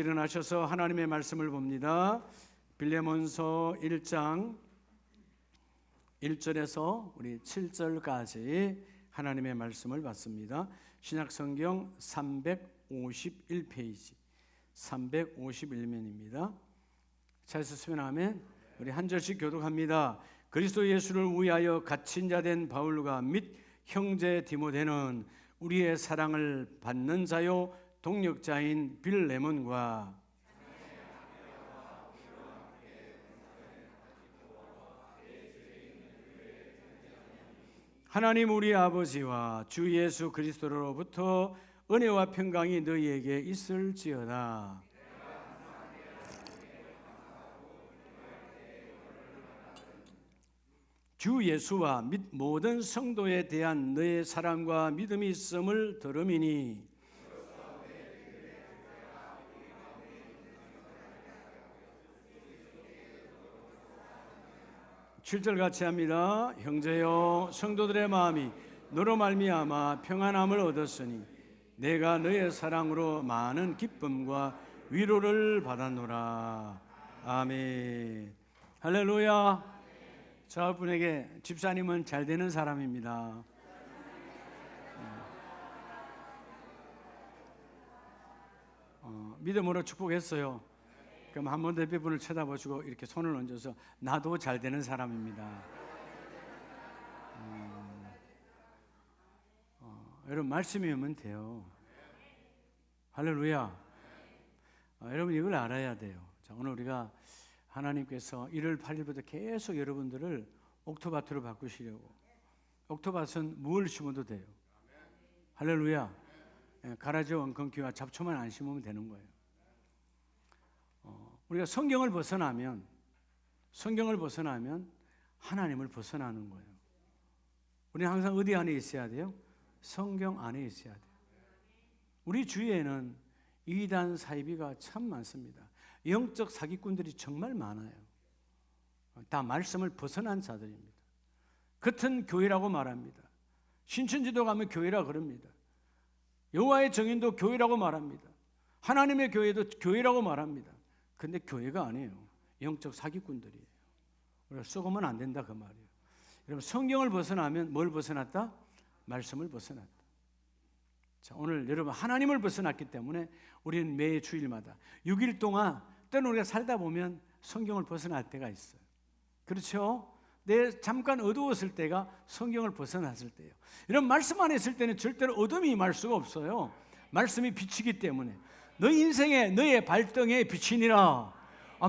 일어나셔서 하나님의 말씀을 봅니다. 빌레몬서 1장 1절에서 우리 7절까지 하나님의 말씀을 받습니다. 신약성경 351페이지 351면입니다. 잘 썼으면 아멘. 우리 한 절씩 교독합니다. 그리스도 예수를 위하여 갇힌 자 된 바울과 및 형제 디모데는 우리의 사랑을 받는 자요 동력자인 빌레몬과 하나님 우리 아버지와 주 예수 그리스도로부터 은혜와 평강이 너희에게 있을지어다. 주 예수와 및 모든 성도에 대한 너의 사랑과 믿음이 있음을 들음이니 7절 같이 합니다. 형제여 성도들의 마음이 너로 말미암아 평안함을 얻었으니 내가 너의 사랑으로 많은 기쁨과 위로를 받았노라. 아멘. 할렐루야. 저분에게 집사님은 잘 되는 사람입니다. 믿음으로 축복했어요. 그럼 한 번 더 옆분을 쳐다보시고 이렇게 손을 얹어서 나도 잘 되는 사람입니다. 여러분 말씀이 오면 돼요. 할렐루야. 여러분 이걸 알아야 돼요. 자, 오늘 우리가 하나님께서 1월 8일부터 계속 여러분들을 옥토밭으로 바꾸시려고. 옥토밭은 무엇을 심어도 돼요. 할렐루야. 가라지 원건기와 잡초만 안 심으면 되는 거예요. 우리가 성경을 벗어나면 하나님을 벗어나는 거예요. 우리는 항상 어디 안에 있어야 돼요? 성경 안에 있어야 돼요. 우리 주위에는 이단 사이비가 참 많습니다. 영적 사기꾼들이 정말 많아요. 다 말씀을 벗어난 자들입니다. 같은 교회라고 말합니다. 신천지도 가면 교회라 그럽니다. 여호와의 정인도 교회라고 말합니다. 하나님의 교회도 교회라고 말합니다. 근데 교회가 아니에요. 영적 사기꾼들이에요. 우리가 썩으면 안 된다 그 말이에요. 여러분 성경을 벗어나면 뭘 벗어났다? 말씀을 벗어났다. 자, 오늘 여러분 하나님을 벗어났기 때문에 우리는 매 주일마다 6일 동안 때는 우리가 살다 보면 성경을 벗어날 때가 있어요. 그렇죠? 내 잠깐 어두웠을 때가 성경을 벗어났을 때예요. 이런 말씀 안에 있을 때는 절대로 어둠이 임할 수가 없어요. 말씀이 빛이기 때문에. 너희 인생에 너의 발등에 빛이니라.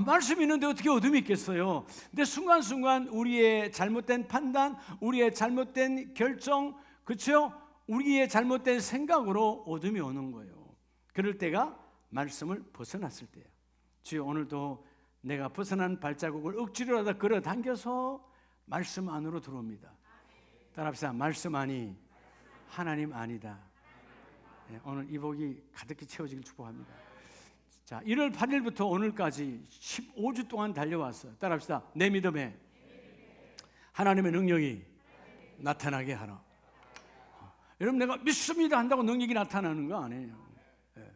말씀이 있는데 어떻게 어둠이 있겠어요? 근데 순간순간 우리의 잘못된 판단, 우리의 잘못된 결정, 그렇죠? 우리의 잘못된 생각으로 어둠이 오는 거예요. 그럴 때가 말씀을 벗어났을 때예요. 주여 오늘도 내가 벗어난 발자국을 억지로라도 끌어 당겨서 말씀 안으로 들어옵니다. 따라합시다. 말씀 아니 하나님 아니다. 네, 오늘 이 복이 가득히 채워지길 축복합니다. 자, 1월 8일부터 오늘까지 15주 동안 달려왔어요. 따라합시다. 내 믿음에 하나님의 능력이 나타나게 하라. 여러분 내가 믿습니다 한다고 능력이 나타나는 거 아니에요. 네.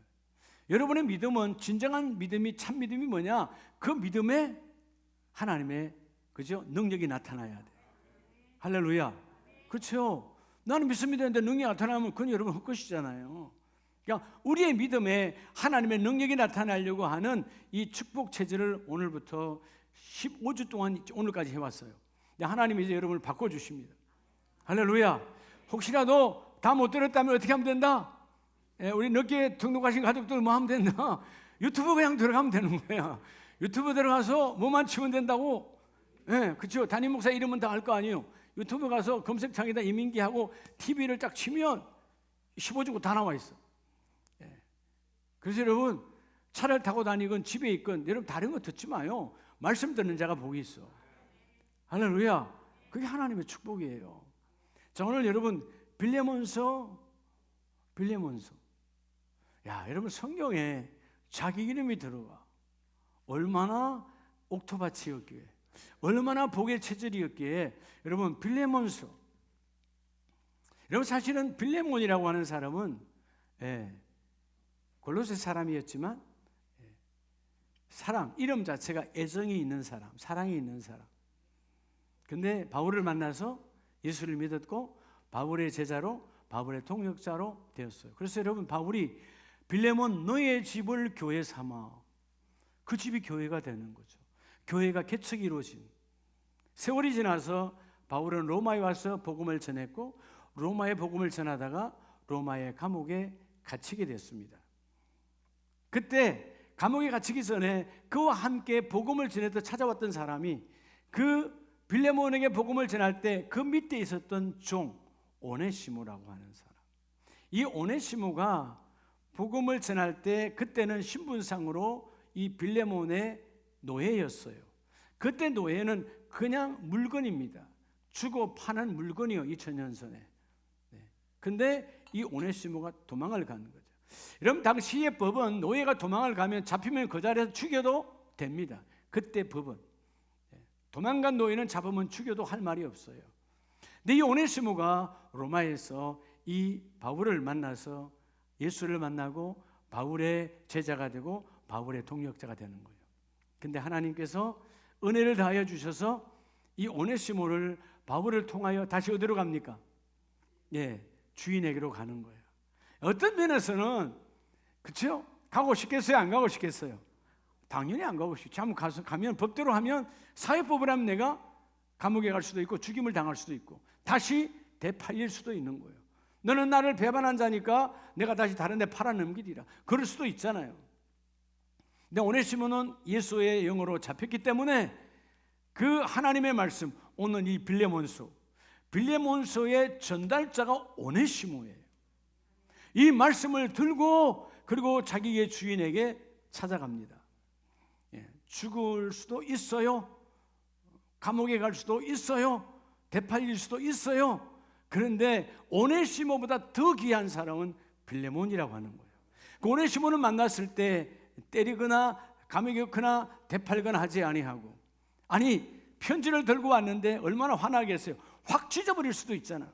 여러분의 믿음은 진정한 믿음이 참 믿음이 뭐냐? 그 믿음에 하나님의 그죠? 능력이 나타나야 돼. 할렐루야. 그렇죠? 나는 믿습니다 했는데 능력이 나타나면 그건 여러분 헛것이잖아요. 그러니까 우리의 믿음에 하나님의 능력이 나타나려고 하는 이 축복 체질을 오늘부터 15주 동안 오늘까지 해왔어요. 하나님이 이제 여러분을 바꿔주십니다. 할렐루야. 혹시라도 다 못 들었다면 어떻게 하면 된다? 우리 늦게 등록하신 가족들 뭐 하면 된다? 유튜브 그냥 들어가면 되는 거야. 유튜브 들어가서 뭐만 치면 된다고. 그렇죠. 담임 목사 이름은 다 알 거 아니에요. 유튜브 가서 검색창에다 이민기하고 TV를 딱 치면 15주고 다 나와 있어. 그래서 여러분 차를 타고 다니건 집에 있건 여러분 다른 거 듣지 마요. 말씀 듣는 자가 복이 있어. 할렐루야. 그게 하나님의 축복이에요. 자, 오늘 여러분 빌레몬서. 야, 여러분 성경에 자기 이름이 들어가. 얼마나 옥토밭이었기에, 얼마나 복의 체질이었기에 여러분 빌레몬서. 여러분 사실은 빌레몬이라고 하는 사람은 골로새 사람이었지만 사랑, 이름 자체가 애정이 있는 사람, 사랑이 있는 사람. 근데 바울을 만나서 예수를 믿었고 바울의 제자로, 바울의 동역자로 되었어요. 그래서 여러분, 바울이 빌레몬 너의 집을 교회 삼아, 그 집이 교회가 되는 거죠. 교회가 개척이 이루어진. 세월이 지나서 바울은 로마에 와서 복음을 전했고, 로마의 복음을 전하다가 로마의 감옥에 갇히게 됐습니다. 그때 감옥에 갇히기 전에 그와 함께 복음을 전해서 찾아왔던 사람이, 그 빌레몬에게 복음을 전할 때 그 밑에 있었던 종 오네시모라고 하는 사람. 이 오네시모가 복음을 전할 때 그때는 신분상으로 이 빌레몬의 노예였어요. 그때 노예는 그냥 물건입니다. 주고 파는 물건이요, 2000년 전에. 근데 이 오네시모가 도망을 가는 거죠. 여러분, 당시의 법은 노예가 도망을 가면 잡히면 그 자리에서 죽여도 됩니다. 그때 법은. 도망간 노예는 잡으면 죽여도 할 말이 없어요. 근데 이 오네시모가 로마에서 이 바울을 만나서 예수를 만나고 바울의 제자가 되고 바울의 동역자가 되는 거예요. 근데 하나님께서 은혜를 다하여 주셔서 이 오네시모를 바울을 통하여 다시 어디로 갑니까? 주인에게로 가는 거예요. 어떤 면에서는, 그렇죠? 가고 싶겠어요? 안 가고 싶겠어요? 당연히 안 가고 싶죠. 가면 법대로 하면, 사회법을 하면 내가 감옥에 갈 수도 있고 죽임을 당할 수도 있고 다시 되팔릴 수도 있는 거예요. 너는 나를 배반한 자니까 내가 다시 다른 데 팔아넘기리라, 그럴 수도 있잖아요. 근데 오네시모는 예수의 영으로 잡혔기 때문에 그 하나님의 말씀, 오늘 이 빌레몬서의 전달자가 오네시모예요. 이 말씀을 들고 그리고 자기의 주인에게 찾아갑니다. 죽을 수도 있어요. 감옥에 갈 수도 있어요. 되팔릴 수도 있어요. 그런데 오네시모보다 더 귀한 사람은 빌레몬이라고 하는 거예요. 그 오네시모는 만났을 때 때리거나 감옥에 넣거나 되팔거나 하지 아니하고, 아니 편지를 들고 왔는데 얼마나 화나겠어요. 확 찢어버릴 수도 있잖아.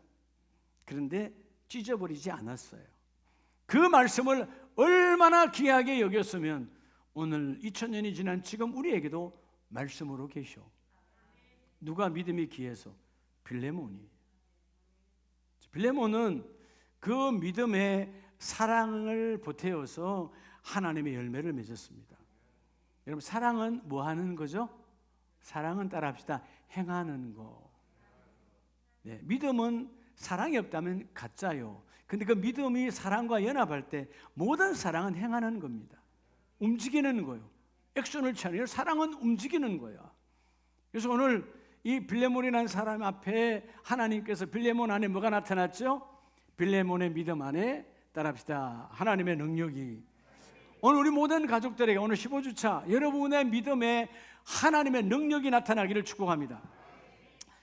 그런데 찢어버리지 않았어요. 그 말씀을 얼마나 귀하게 여겼으면 오늘 2000년이 지난 지금 우리에게도 말씀으로 계셔. 누가 믿음이 귀해서? 빌레몬이. 빌레몬은 그 믿음의 사랑을 보태어서 하나님의 열매를 맺었습니다. 여러분, 사랑은 뭐 하는 거죠? 사랑은 따라합시다. 행하는 거. 믿음은 사랑이 없다면 가짜요. 근데 그 믿음이 사랑과 연합할 때 모든 사랑은 행하는 겁니다. 움직이는 거예요. 액션을 취하는, 사랑은 움직이는 거야. 그래서 오늘 이 빌레몬이라는 사람 앞에 하나님께서 빌레몬 안에 뭐가 나타났죠? 빌레몬의 믿음 안에 따라합시다. 하나님의 능력이. 오늘 우리 모든 가족들에게 오늘 15주차 여러분의 믿음에 하나님의 능력이 나타나기를 축복합니다.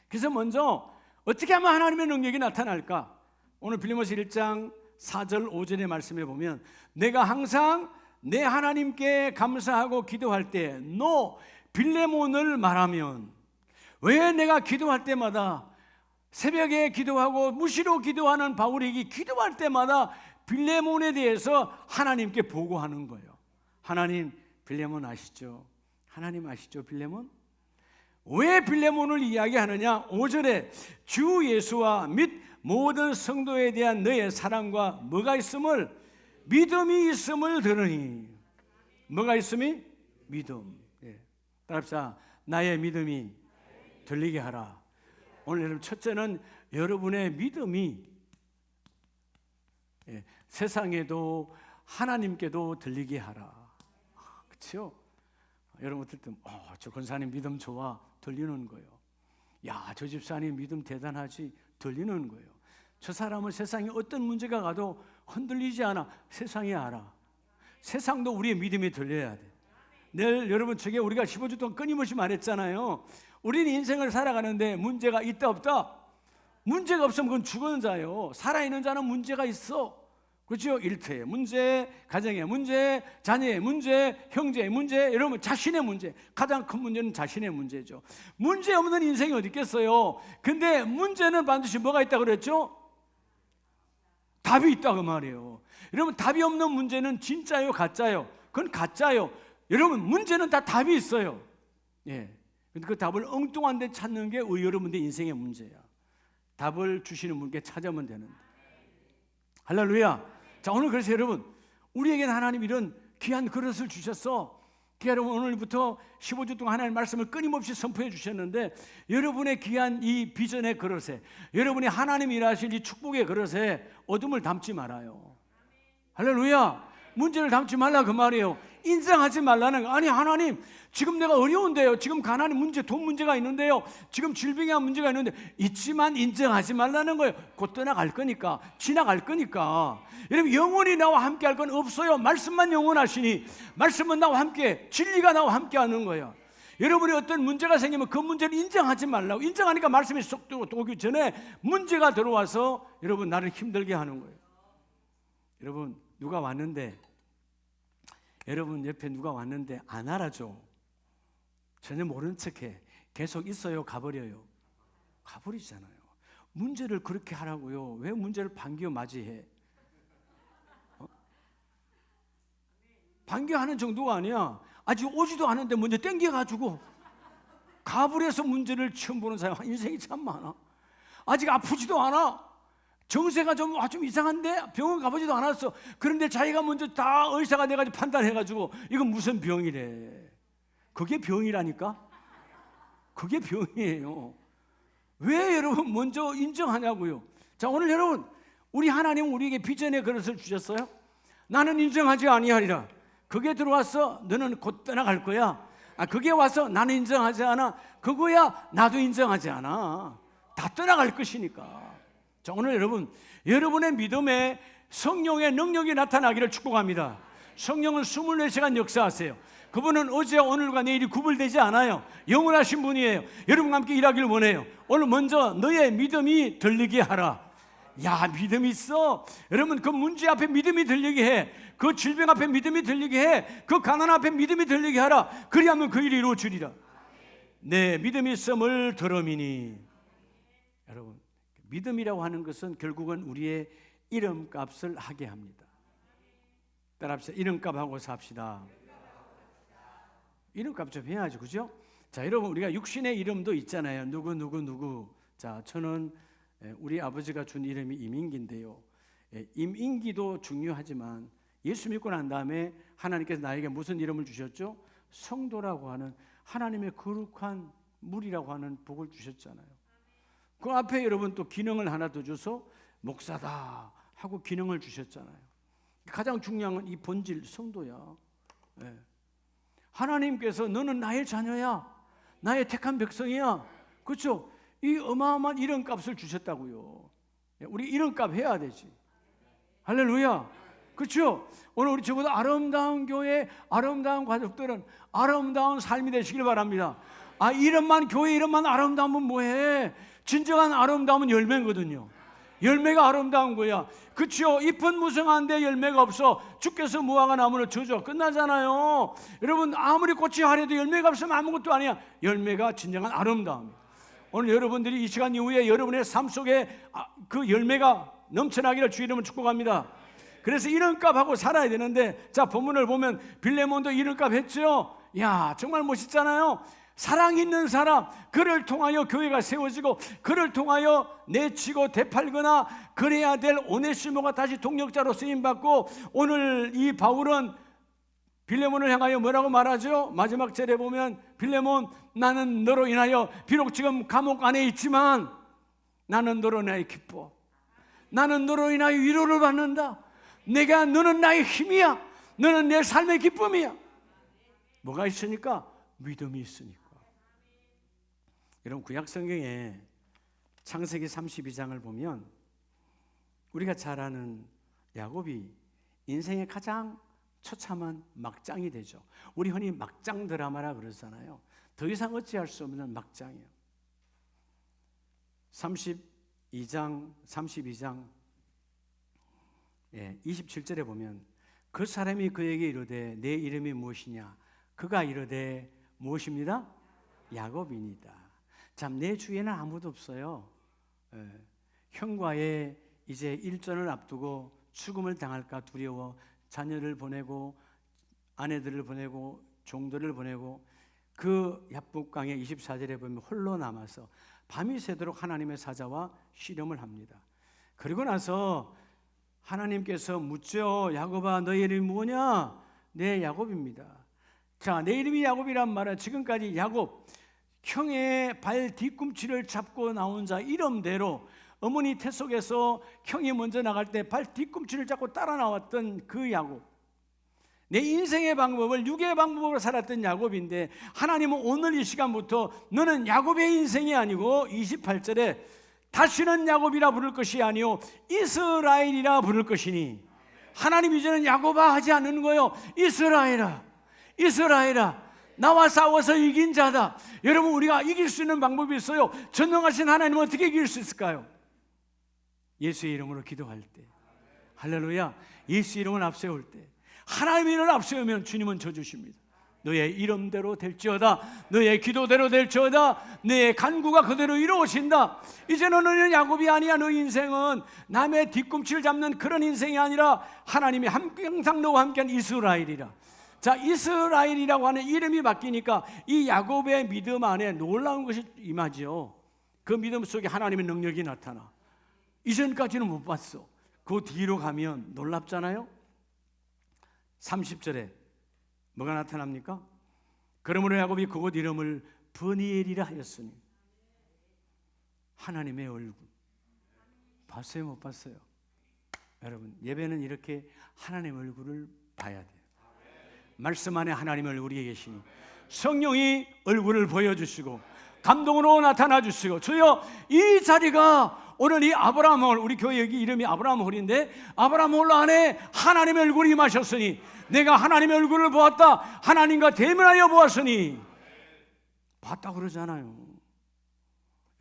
그래서 먼저 어떻게 하면 하나님의 능력이 나타날까? 오늘 빌레몬서 1장 4절 5절의 말씀에 보면, 내가 항상 내 하나님께 감사하고 기도할 때 너 빌레몬을 말하면, 왜 내가 기도할 때마다, 새벽에 기도하고 무시로 기도하는 바울이 기도할 때마다 빌레몬에 대해서 하나님께 보고하는 거예요. 하나님, 빌레몬 아시죠? 하나님 아시죠? 빌레몬? 왜 빌레몬을 이야기하느냐? 5절에 주 예수와 및 모든 성도에 대한 너의 사랑과 뭐가 있음을, 믿음이 있음을 들으니. 뭐가 있음이? 믿음. 따라합시다. 나의 믿음이 들리게 하라. 오늘 여러분, 첫째는 여러분의 믿음이 세상에도 하나님께도 들리게 하라. 그렇죠? 여러분 어떨 때 저 권사님 믿음 좋아, 들리는 거예요. 야, 저 집사님 믿음 대단하지, 들리는 거예요. 저 사람은 세상에 어떤 문제가 가도 흔들리지 않아. 세상이 알아. 세상도 우리의 믿음이 들려야 돼. 내일 여러분, 저게 우리가 15주 동안 끊임없이 말했잖아요. 우리는 인생을 살아가는데 문제가 있다 없다? 문제가 없으면 그건 죽은 자예요. 살아있는 자는 문제가 있어. 그렇죠? 일터의 문제, 가정의 문제, 자녀의 문제, 형제의 문제, 여러분 자신의 문제. 가장 큰 문제는 자신의 문제죠. 문제 없는 인생이 어디 있겠어요? 근데 문제는 반드시 뭐가 있다고 그랬죠? 답이 있다고 말이에요. 여러분, 답이 없는 문제는 진짜요, 가짜요? 그건 가짜요. 여러분, 문제는 다 답이 있어요. 예. 근데 그 답을 엉뚱한 데 찾는 게 여러분들 인생의 문제야. 답을 주시는 분께 찾아오면 되는데. 할렐루야. 자, 오늘 그래서 여러분, 우리에게는 하나님 이런 귀한 그릇을 주셨어. 여러분, 오늘부터 15주 동안 하나님의 말씀을 끊임없이 선포해 주셨는데, 여러분의 귀한 이 비전의 그릇에, 여러분이 하나님이 일하실 이 축복의 그릇에 어둠을 담지 말아요. 할렐루야. 문제를 담지 말라 그 말이에요. 인정하지 말라는 거. 아니, 하나님, 지금 내가 어려운데요. 지금 가난의 문제, 돈 문제가 있는데요. 지금 질병의 문제가 있는데, 있지만 인정하지 말라는 거예요. 곧 떠나갈 거니까, 지나갈 거니까. 여러분, 영원히 나와 함께 할 건 없어요. 말씀만 영원하시니, 말씀은 나와 함께, 진리가 나와 함께 하는 거예요. 여러분이 어떤 문제가 생기면 그 문제를 인정하지 말라고. 인정하니까 말씀이 쏙 들어오기 전에 문제가 들어와서 여러분 나를 힘들게 하는 거예요. 여러분, 누가 왔는데, 여러분 옆에 누가 왔는데 안 알아줘. 전혀 모른 척해. 계속 있어요, 가버려요? 가버리잖아요. 문제를 그렇게 하라고요. 왜 문제를 반겨 맞이해? 반겨하는 정도가 아니야. 아직 오지도 않은데 먼저 땡겨가지고 가버려서 문제를 처음 보는 사람 인생이 참 많아. 아직 아프지도 않아. 정세가 좀 이상한데 병원 가보지도 않았어. 그런데 자기가 먼저 다 의사가 돼가지고 판단해가지고 이건 무슨 병이래. 그게 병이라니까. 그게 병이에요. 왜 여러분 먼저 인정하냐고요. 자, 오늘 여러분, 우리 하나님은 우리에게 비전의 그릇을 주셨어요. 나는 인정하지 아니하리라. 그게 들어와서 너는 곧 떠나갈 거야. 그게 와서 나는 인정하지 않아. 그거야 나도 인정하지 않아. 다 떠나갈 것이니까. 자, 오늘 여러분, 여러분의 믿음에 성령의 능력이 나타나기를 축복합니다. 성령은 24시간 역사하세요. 그분은 어제와 오늘과 내일이 구별되지 않아요. 영원하신 분이에요. 여러분과 함께 일하기를 원해요. 오늘 먼저 너의 믿음이 들리게 하라. 야, 믿음이 있어. 여러분, 그 문제 앞에 믿음이 들리게 해. 그 질병 앞에 믿음이 들리게 해. 그 가난 앞에 믿음이 들리게 하라. 그리하면 그 일이 이루어지리라. 네, 믿음이 있음을 들음이니. 여러분, 믿음이라고 하는 것은 결국은 우리의 이름값을 하게 합니다. 따라합시다. 이름값하고 삽시다. 이름값 좀 해야죠, 그죠? 자, 여러분, 우리가 육신의 이름도 있잖아요. 누구. 자, 저는 우리 아버지가 준 이름이 임인기인데요. 임인기도 중요하지만 예수 믿고 난 다음에 하나님께서 나에게 무슨 이름을 주셨죠? 성도라고 하는 하나님의 거룩한 물이라고 하는 복을 주셨잖아요. 그 앞에 여러분 또 기능을 하나 더 줘서 목사다 하고 기능을 주셨잖아요. 가장 중요한 건 이 본질 성도야. 네. 하나님께서 너는 나의 자녀야, 나의 택한 백성이야. 그렇죠? 이 어마어마한 이름값을 주셨다고요. 우리 이름값 해야 되지. 할렐루야. 그렇죠? 오늘 우리 저보다 아름다운 교회, 아름다운 가족들은 아름다운 삶이 되시길 바랍니다. 이름만, 교회 이름만 아름다우면 뭐해? 진정한 아름다움은 열매거든요. 열매가 아름다운 거야. 그렇죠? 잎은 무성한데 열매가 없어. 주께서 무화과 나무를 저줘. 끝나잖아요. 여러분, 아무리 꽃이 화려해도 열매가 없으면 아무것도 아니야. 열매가 진정한 아름다움이에요. 오늘 여러분들이 이 시간 이후에 여러분의 삶 속에 그 열매가 넘쳐나기를 주 이름으로 축복합니다. 그래서 이름값하고 살아야 되는데, 자, 본문을 보면 빌레몬도 이름값 했죠. 야, 정말 멋있잖아요. 사랑 있는 사람, 그를 통하여 교회가 세워지고 그를 통하여 내치고 되팔거나 그래야 될 오네시모가 다시 동력자로 쓰임받고, 오늘 이 바울은 빌레몬을 향하여 뭐라고 말하죠? 마지막 절에 보면 빌레몬, 나는 너로 인하여 비록 지금 감옥 안에 있지만 나는 너로 인하여 기뻐. 나는 너로 인하여 위로를 받는다. 너는 나의 힘이야. 너는 내 삶의 기쁨이야. 뭐가 있으니까? 믿음이 있으니까. 여러분, 구약 성경에 창세기 32장을 보면 우리가 잘 아는 야곱이 인생의 가장 처참한 막장이 되죠. 우리 흔히 막장 드라마라 그러잖아요. 더 이상 어찌할 수 없는 막장이에요. 32장 27절에 보면 그 사람이 그에게 이르되 내 이름이 무엇이냐? 그가 이르되 무엇입니다? 야곱이니이다. 참, 내 주위에는 아무도 없어요. 형과의 이제 일전을 앞두고 죽음을 당할까 두려워 자녀를 보내고 아내들을 보내고 종들을 보내고 그 야복강의 24절에 보면 홀로 남아서 밤이 새도록 하나님의 사자와 씨름을 합니다. 그리고 나서 하나님께서 묻죠. 야곱아, 너의 이름이 뭐냐? 내 야곱입니다. 자, 내 이름이 야곱이란 말은 지금까지 야곱, 형의 발 뒤꿈치를 잡고 나온 자 이름대로 어머니 태 속에서 형이 먼저 나갈 때 발 뒤꿈치를 잡고 따라 나왔던 그 야곱, 내 인생의 방법을 육의 방법으로 살았던 야곱인데, 하나님은 오늘 이 시간부터 너는 야곱의 인생이 아니고 28절에 다시는 야곱이라 부를 것이 아니요 이스라엘이라 부를 것이니, 하나님 이제는 야곱아 하지 않는 거예요. 이스라엘아, 이스라엘아, 나와 싸워서 이긴 자다. 여러분, 우리가 이길 수 있는 방법이 있어요. 전능하신 하나님은 어떻게 이길 수 있을까요? 예수의 이름으로 기도할 때, 할렐루야, 예수 이름을 앞세울 때, 하나님의 이름을 앞세우면 주님은 져주십니다. 너의 이름대로 될지어다, 너의 기도대로 될지어다, 너의 간구가 그대로 이루어진다. 이제는 너는 야곱이 아니야. 너 인생은 남의 뒤꿈치를 잡는 그런 인생이 아니라 하나님이 항상 너와 함께한 이스라엘이라. 자, 이스라엘이라고 하는 이름이 바뀌니까 이 야곱의 믿음 안에 놀라운 것이 임하죠. 그 믿음 속에 하나님의 능력이 나타나. 이전까지는 못 봤어. 그 뒤로 가면 놀랍잖아요. 30절에 뭐가 나타납니까? 그러므로 야곱이 그곳 이름을 브니엘이라 하였으니, 하나님의 얼굴. 봤어요, 못 봤어요? 여러분, 예배는 이렇게 하나님의 얼굴을 봐야 돼요. 말씀 안에 하나님의 얼굴이 계시니 성령이 얼굴을 보여주시고 감동으로 나타나 주시고, 주여 이 자리가 오늘 이 아브라함 홀, 우리 교회 여기 이름이 아브라함 홀인데 아브라함 홀 안에 하나님의 얼굴이 임하셨으니, 내가 하나님의 얼굴을 보았다, 하나님과 대면하여 보았으니, 봤다 그러잖아요.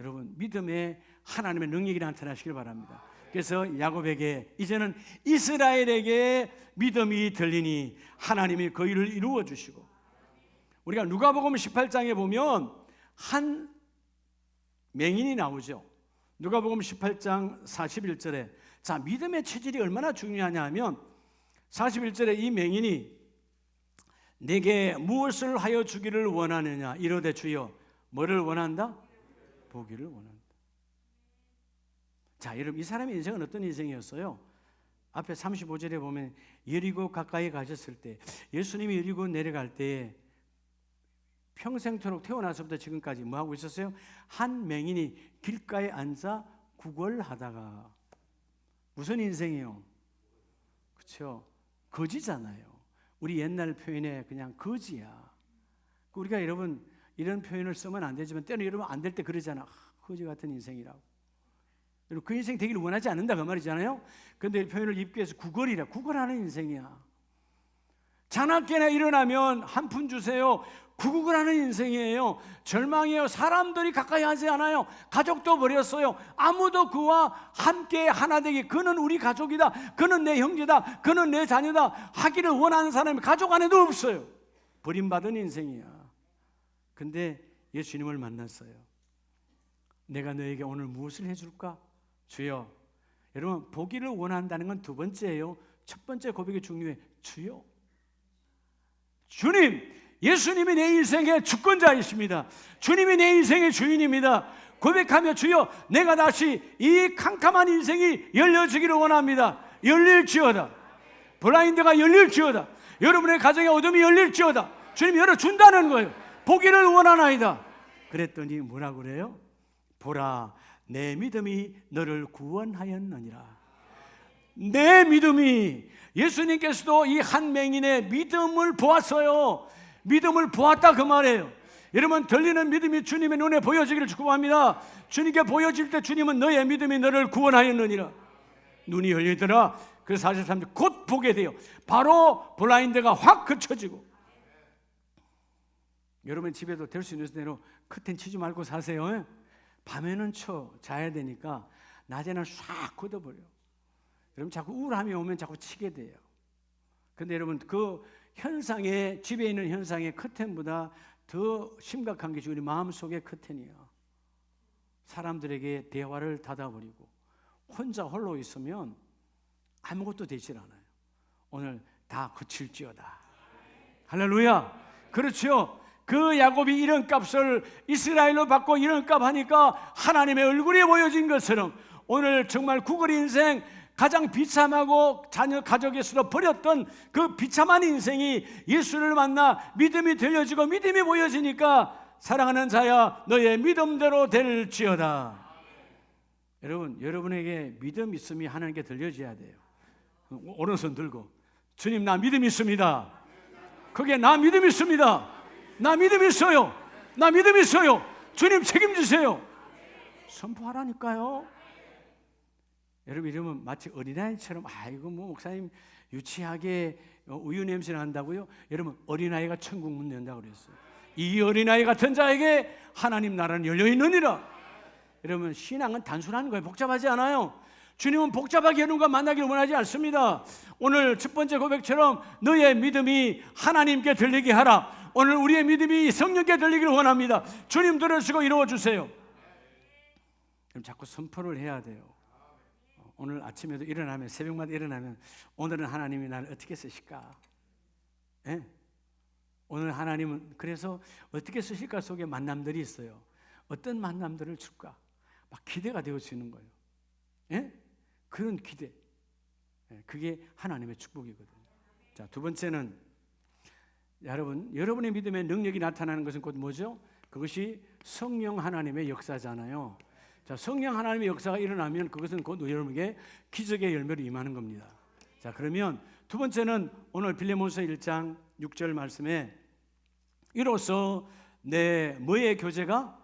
여러분, 믿음에 하나님의 능력이 나타나시길 바랍니다. 그래서 야곱에게, 이제는 이스라엘에게 믿음이 들리니 하나님이 그 일을 이루어 주시고, 우리가 누가복음 18장에 보면 한 맹인이 나오죠. 누가복음 18장 41절에, 자, 믿음의 체질이 얼마나 중요하냐 하면 41절에 이 맹인이 내게 무엇을 하여 주기를 원하느냐 이르되 주여 뭐를 원한다? 보기를 원한다. 자, 여러분, 이 사람의 인생은 어떤 인생이었어요? 앞에 35절에 보면 여리고 가까이 가셨을 때, 예수님이 여리고 내려갈 때 평생토록 태어나서부터 지금까지 뭐 하고 있었어요? 한 맹인이 길가에 앉아 구걸하다가, 무슨 인생이요? 그렇죠? 거지잖아요. 우리 옛날 표현에 그냥 거지야. 우리가 여러분 이런 표현을 쓰면 안 되지만 때는 여러분 안 될 때 그러잖아. 거지 같은 인생이라고. 여러분 그 인생 되기를 원하지 않는다 그 말이잖아요. 그런데 표현을 입기 위해서 구걸이라, 구걸하는 인생이야. 자나깨나 일어나면 한 푼 주세요. 구국을 하는 인생이에요. 절망이에요. 사람들이 가까이 하지 않아요. 가족도 버렸어요. 아무도 그와 함께 하나 되기, 그는 우리 가족이다, 그는 내 형제다, 그는 내 자녀다 하기를 원하는 사람이 가족 안에도 없어요. 버림받은 인생이야. 근데 예수님을 만났어요. 내가 너에게 오늘 무엇을 해줄까? 주여. 여러분, 보기를 원한다는 건 두 번째예요. 첫 번째 고백이 중요해. 주여. 주님, 예수님이 내 인생의 주권자이십니다. 주님이 내 인생의 주인입니다. 고백하며 주여, 내가 다시 이 캄캄한 인생이 열려지기를 원합니다. 열릴지어다. 블라인드가 열릴지어다. 여러분의 가정의 어둠이 열릴지어다. 주님 열어준다는 거예요. 보기를 원하나이다. 그랬더니 뭐라고 그래요? 보라, 내 믿음이 너를 구원하였느니라. 내 믿음이, 예수님께서도 이 한 맹인의 믿음을 보았어요. 믿음을 보았다 그 말이에요. 여러분, 들리는 믿음이 주님의 눈에 보여지기를 축복합니다. 주님께 보여질 때 주님은 너의 믿음이 너를 구원하였느니라. 눈이 열리더라. 그래서 43절 곧 보게 돼요. 바로 블라인드가 확 그쳐지고. 여러분 집에도 될 수 있는 대로 커튼 치지 말고 사세요. 밤에는 쳐 자야 되니까 낮에는 싹 걷어버려. 여러분 자꾸 우울함이 오면 자꾸 치게 돼요. 근데 여러분 그 현상에, 집에 있는 현상의 커튼보다 더 심각한 게 우리 마음속의 커튼이에요. 사람들에게 대화를 닫아버리고 혼자 홀로 있으면 아무것도 되질 않아요. 오늘 다 그칠지어다. 할렐루야. 그렇죠. 그 야곱이 이런 값을 이스라엘로 받고 이런 값 하니까 하나님의 얼굴이 보여진 것처럼 오늘 정말 구걸 인생 가장 비참하고 자녀 가족에서도 버렸던 그 비참한 인생이 예수를 만나 믿음이 들려지고 믿음이 보여지니까 사랑하는 자야 너의 믿음대로 될지어다. 여러분, 여러분에게 믿음 있음이 하나님께 들려져야 돼요. 오른손 들고 주님 나 믿음 있습니다. 그게 나 믿음 있습니다. 나 믿음 있어요. 나 믿음 있어요. 주님 책임지세요. 선포하라니까요. 여러분 이러면 마치 어린아이처럼 아이고 뭐 목사님 유치하게 우유 냄새 난다고요? 여러분 어린아이가 천국 문 연다고 그랬어요. 이 어린아이 같은 자에게 하나님 나라는 열려있느니라. 여러분 신앙은 단순한 거예요. 복잡하지 않아요. 주님은 복잡하게 여러분과 만나기를 원하지 않습니다. 오늘 첫 번째 고백처럼 너의 믿음이 하나님께 들리게 하라. 오늘 우리의 믿음이 성령께 들리기를 원합니다. 주님 들으시고 이루어주세요. 그럼 자꾸 선포를 해야 돼요. 오늘 아침에도 일어나면 새벽마다 일어나면 오늘은 하나님이 나를 어떻게 쓰실까? 예? 오늘 하나님은 그래서 어떻게 쓰실까 속에 만남들이 있어요. 어떤 만남들을 줄까? 막 기대가 되어지는 거예요. 예? 그런 기대. 그게 하나님의 축복이거든요. 자, 두 번째는 여러분의 믿음의 능력이 나타나는 것은 곧 뭐죠? 그것이 성령 하나님의 역사잖아요. 자, 성령 하나님의 역사가 일어나면 그것은 곧 여러분에게 기적의 열매로 임하는 겁니다. 자, 그러면 두 번째는 오늘 빌레몬서 1장 6절 말씀에 이로써 내 뭐의 교제가?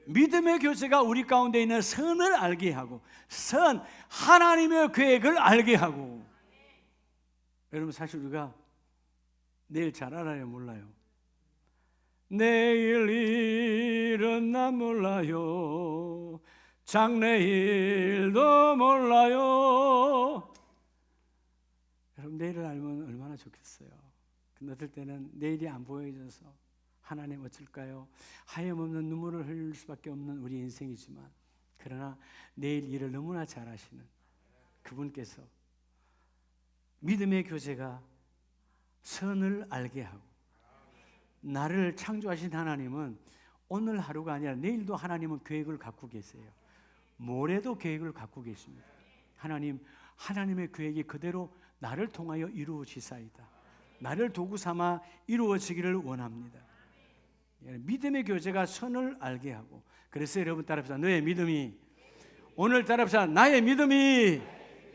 믿음의 교제가 우리 가운데 있는 선을 알게 하고 선 하나님의 계획을 알게 하고. 여러분 사실 우리가 내일 잘 알아요 몰라요? 내일 일은 난 몰라요. 장래일도 몰라요. 여러분 내일을 알면 얼마나 좋겠어요. 근데 어떨 때는 내일이 안 보여져서 하나님 어쩔까요? 하염없는 눈물을 흘릴 수밖에 없는 우리 인생이지만 그러나 내일 일을 너무나 잘 아시는 그분께서 믿음의 교제가 선을 알게 하고 나를 창조하신 하나님은 오늘 하루가 아니라 내일도 하나님은 계획을 갖고 계세요. 모레도 계획을 갖고 계십니다. 하나님의 계획이 그대로 나를 통하여 이루어지사이다. 나를 도구 삼아 이루어지기를 원합니다. 믿음의 교제가 선을 알게 하고 그래서 여러분 따라합시다. 너의 믿음이 오늘 따라합시다. 나의 믿음이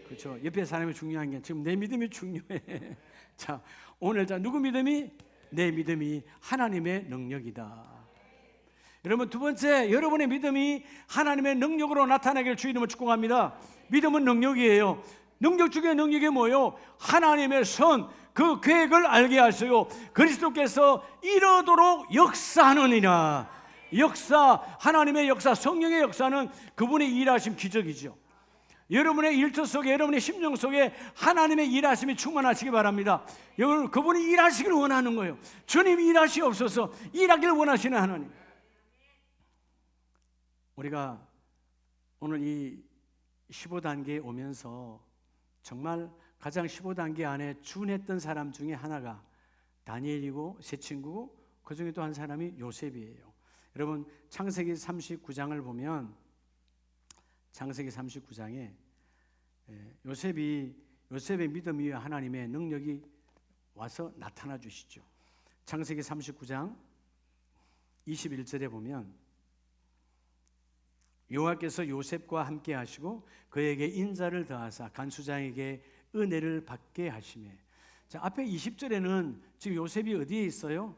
그렇죠. 옆에 사람이 중요한 게 지금 내 믿음이 중요해. 자, 오늘 자 누구 믿음이? 내 믿음이 하나님의 능력이다. 여러분 두 번째 여러분의 믿음이 하나님의 능력으로 나타나기를 주 이름으로 축복합니다. 믿음은 능력이에요. 능력 중에 능력이 뭐예요? 하나님의 선, 그 계획을 알게 하시고 그리스도께서 이루도록 역사하느니라. 역사, 하나님의 역사, 성령의 역사는 그분의 일하심 기적이죠. 여러분의 일터 속에 여러분의 심령 속에 하나님의 일하심이 충만하시기 바랍니다. 여러분 그분이 일하시기를 원하는 거예요. 주님이 일하시옵소서. 일하기를 원하시는 하나님. 우리가 오늘 이 15단계에 오면서 정말 가장 15단계 안에 준했던 사람 중에 하나가 다니엘이고 세 친구고 그 중에 또 한 사람이 요셉이에요. 여러분 창세기 39장을 보면 창세기 39장에 요셉의 믿음 위에 하나님의 능력이 와서 나타나 주시죠. 창세기 39장 21절에 보면 여호와께서 요셉과 함께 하시고 그에게 인자를 더하사 간수장에게 은혜를 받게 하시매. 자, 앞에 20절에는 지금 요셉이 어디에 있어요?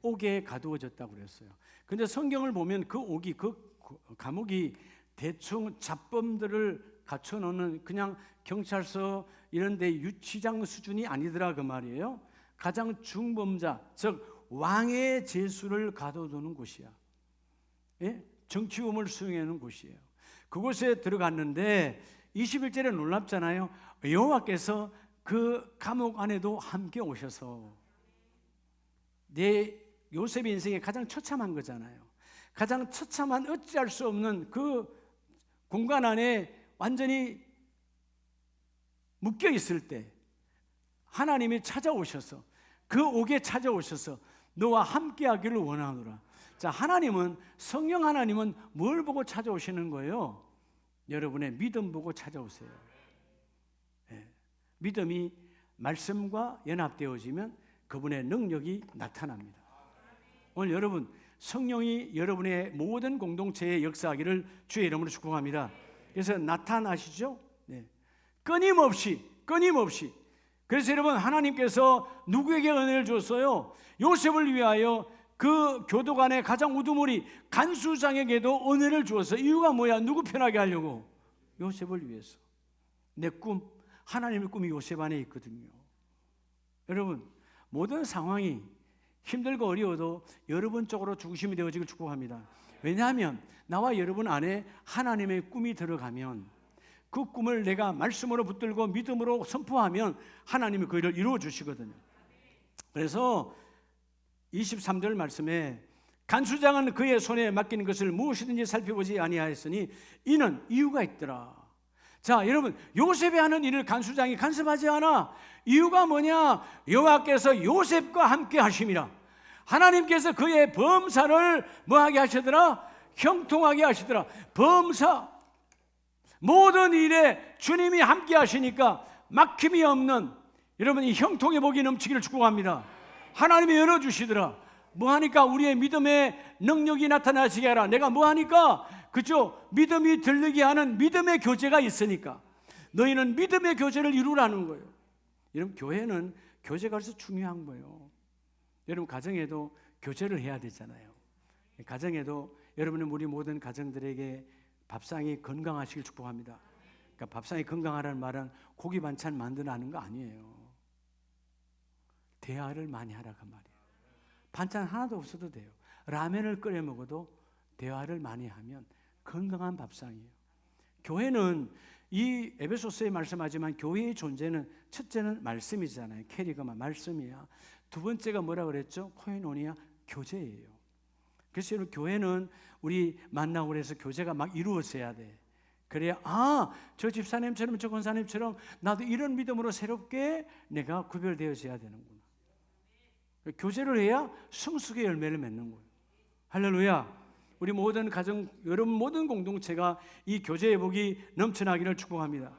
옥에 가두어졌다고 그랬어요. 근데 성경을 보면 그 옥이 그 감옥이 대충 잡범들을 갖춰놓는 그냥 경찰서 이런 데 유치장 수준이 아니더라 그 말이에요. 가장 중범자 즉 왕의 제수를 가둬두는 곳이야. 예? 정치범을 수용하는 곳이에요. 그곳에 들어갔는데 21절에 놀랍잖아요. 여호와께서 그 감옥 안에도 함께 오셔서 내 요셉의 인생에 가장 처참한 거잖아요. 가장 처참한 어찌할 수 없는 그 공간 안에 완전히 묶여 있을 때 하나님이 찾아오셔서 그 옥에 찾아오셔서 너와 함께하기를 원하노라. 자, 하나님은, 성령 하나님은 뭘 보고 찾아오시는 거예요? 여러분의 믿음 보고 찾아오세요. 믿음이 말씀과 연합되어지면 그분의 능력이 나타납니다. 오늘 여러분, 성령이 여러분의 모든 공동체에 역사하기를 주의 이름으로 축복합니다. 그래서 나타나시죠? 네. 끊임없이. 그래서 여러분, 하나님께서 누구에게 은혜를 줬어요? 요셉을 위하여 그 교도관의 가장 우두머리 간수장에게도 은혜를 주었어요. 이유가 뭐야? 누구 편하게 하려고? 요셉을 위해서. 내 꿈, 하나님의 꿈이 요셉 안에 있거든요. 여러분, 모든 상황이 힘들고 어려워도 여러분 쪽으로 중심이 되어지길 축복합니다. 왜냐하면 나와 여러분 안에 하나님의 꿈이 들어가면 그 꿈을 내가 말씀으로 붙들고 믿음으로 선포하면 하나님이 그 일을 이루어 주시거든요. 그래서 23절 말씀에 간수장은 그의 손에 맡기는 것을 무엇이든지 살펴보지 아니하였으니 이는 이유가 있더라. 자, 여러분, 요셉이 하는 일을 간수장이 간섭하지 않아. 이유가 뭐냐? 여호와께서 요셉과 함께 하심이라. 하나님께서 그의 범사를 뭐하게 하시더라? 형통하게 하시더라. 범사, 모든 일에 주님이 함께 하시니까 막힘이 없는, 여러분, 이 형통의 복이 넘치기를 축복합니다. 하나님이 열어주시더라. 뭐하니까? 우리의 믿음의 능력이 나타나시게 하라. 내가 뭐하니까? 그죠? 믿음이 들리게 하는 믿음의 교제가 있으니까. 너희는 믿음의 교제를 이루라는 거예요. 여러분, 교회는 교제가 그래서 중요한 거예요. 여러분, 가정에도 교제를 해야 되잖아요. 가정에도 여러분은 우리 모든 가정들에게 밥상이 건강하시길 축복합니다. 그러니까 밥상이 건강하라는 말은 고기 반찬 만드라는 거 아니에요. 대화를 많이 하라 그 말이에요. 반찬 하나도 없어도 돼요. 라면을 끓여 먹어도 대화를 많이 하면 건강한 밥상이에요. 교회는 이 에베소서에 말씀하지만 교회의 존재는 첫째는 말씀이잖아요. 캐리가만 말씀이야. 두 번째가 뭐라 그랬죠? 코이노니아, 교제예요. 그래서 여러분, 교회는 우리 만나고 그래서 교제가 막 이루어져야 돼. 그래야 저 집사님처럼 저 권사님처럼 나도 이런 믿음으로 새롭게 내가 구별되어져야 되는구나. 교제를 해야 성숙의 열매를 맺는 거예요. 할렐루야. 우리 모든 가정, 여러분 모든 공동체가 이 교제의 복이 넘쳐나기를 축복합니다.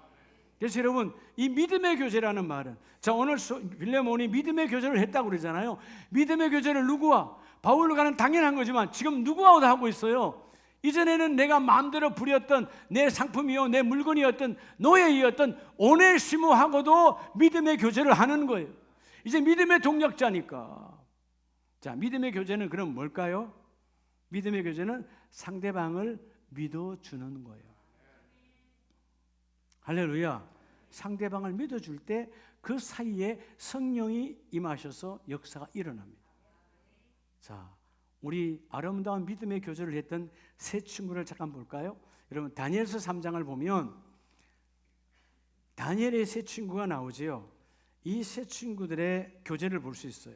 그래서 여러분, 이 믿음의 교제라는 말은, 자, 오늘 빌레몬이 믿음의 교제를 했다고 그러잖아요. 믿음의 교제를 누구와? 바울과는 당연한 거지만 지금 누구와도 하고 있어요. 이전에는 내가 마음대로 부렸던 내 상품이요, 내 물건이었던 노예이었던 오네시모하고도 믿음의 교제를 하는 거예요. 이제 믿음의 동력자니까. 자, 믿음의 교제는 그럼 뭘까요? 믿음의 교제는 상대방을 믿어주는 거예요. 할렐루야. 상대방을 믿어줄 때 그 사이에 성령이 임하셔서 역사가 일어납니다. 자, 우리 아름다운 믿음의 교제를 했던 세 친구를 잠깐 볼까요? 여러분, 다니엘서 3장을 보면 다니엘의 세 친구가 나오지요. 이 세 친구들의 교제를 볼 수 있어요.